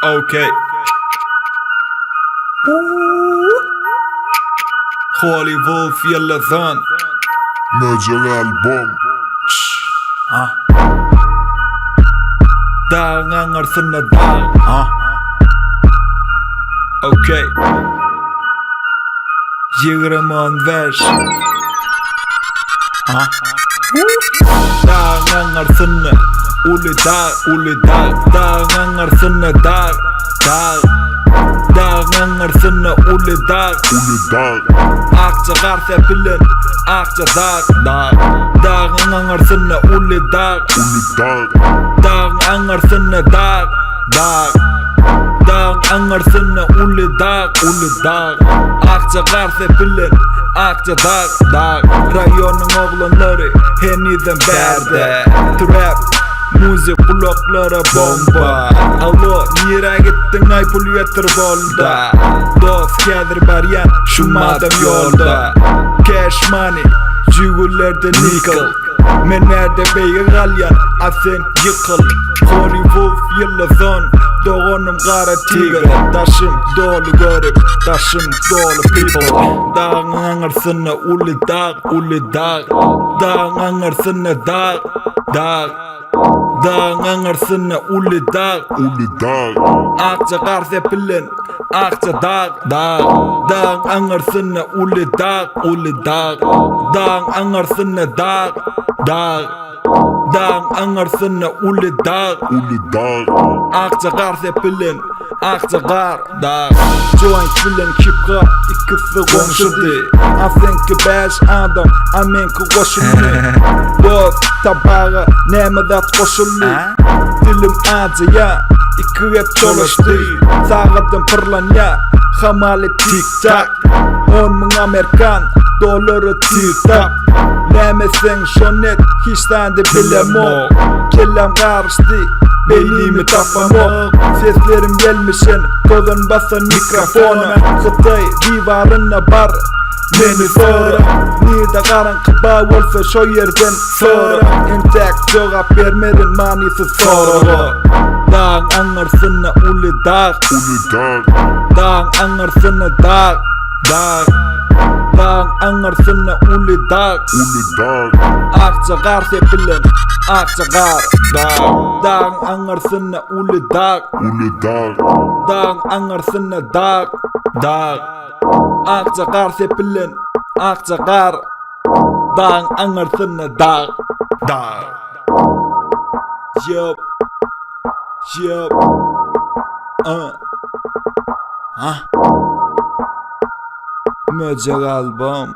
Okay. Holy Wolf Yellazan. Major album. Dağın angarsına dağ. Okay. 20 vers. Dağın angarsına ulu dağ. Dağın angarsına dağ. Dağın angarsına ulu dağ. Akça garse bilen akça dağ. Dağın angarsına ulu dağ. Dağın angarsına dağ. Dağın angarsına ulu dağ. Akça garse bilen akça dağ. Rayonun oğlanları heniden berde. Trap müzik bloklara bomba. Alo nire gittin ay pul yatır bolda. Dost gelir baryan şu madem yolda. Cash money jügullerde nickel. Men nerede beyi galyan asen yıkıl. Holy Wolf Yellazan. Doğanım kara tiger. Taşım dolu görüp taşım dolu people. Dağın angarsına ulu dağ. Dağın angarsına dağ. Dağın angarsına ulu dağ. Akça garse bilen akça dağ. Dağın angarsına ulu dağ. Dağın angarsına dağ. Dağın angarsına ulu dağ. Akça garse bilen akça gar dağ. Joint bilen kipka ikisi komşudu. Asenki 5 adam amenki koşullu. Boz tabağı nemedat koşullu. Dilim acı ya iki hep çalıştı. Sağadım pırlan ya hamali tik tak. 10.000 Amerikan doları tip-tap. Lemesen şonet hiç tane bilemem. Kellem karıştı beynimi tapamam. Seslerim gelmişen kolun basan mikrofona. Kıtay divarına bar beni sonra. Nida karanlık olsa şu yerden sonra. Intak cevap vermedin manisi sonra. Dağın angarsına ulu dağ. Dağın angarsına dağ. Dağın angarsına ulu dağ. Akça garse bilen akça gar dağın angarsına ulu dağ. Dağın angarsına dağ. Akça garse bilen akça gar dağın angarsına dağ. Yup Major album.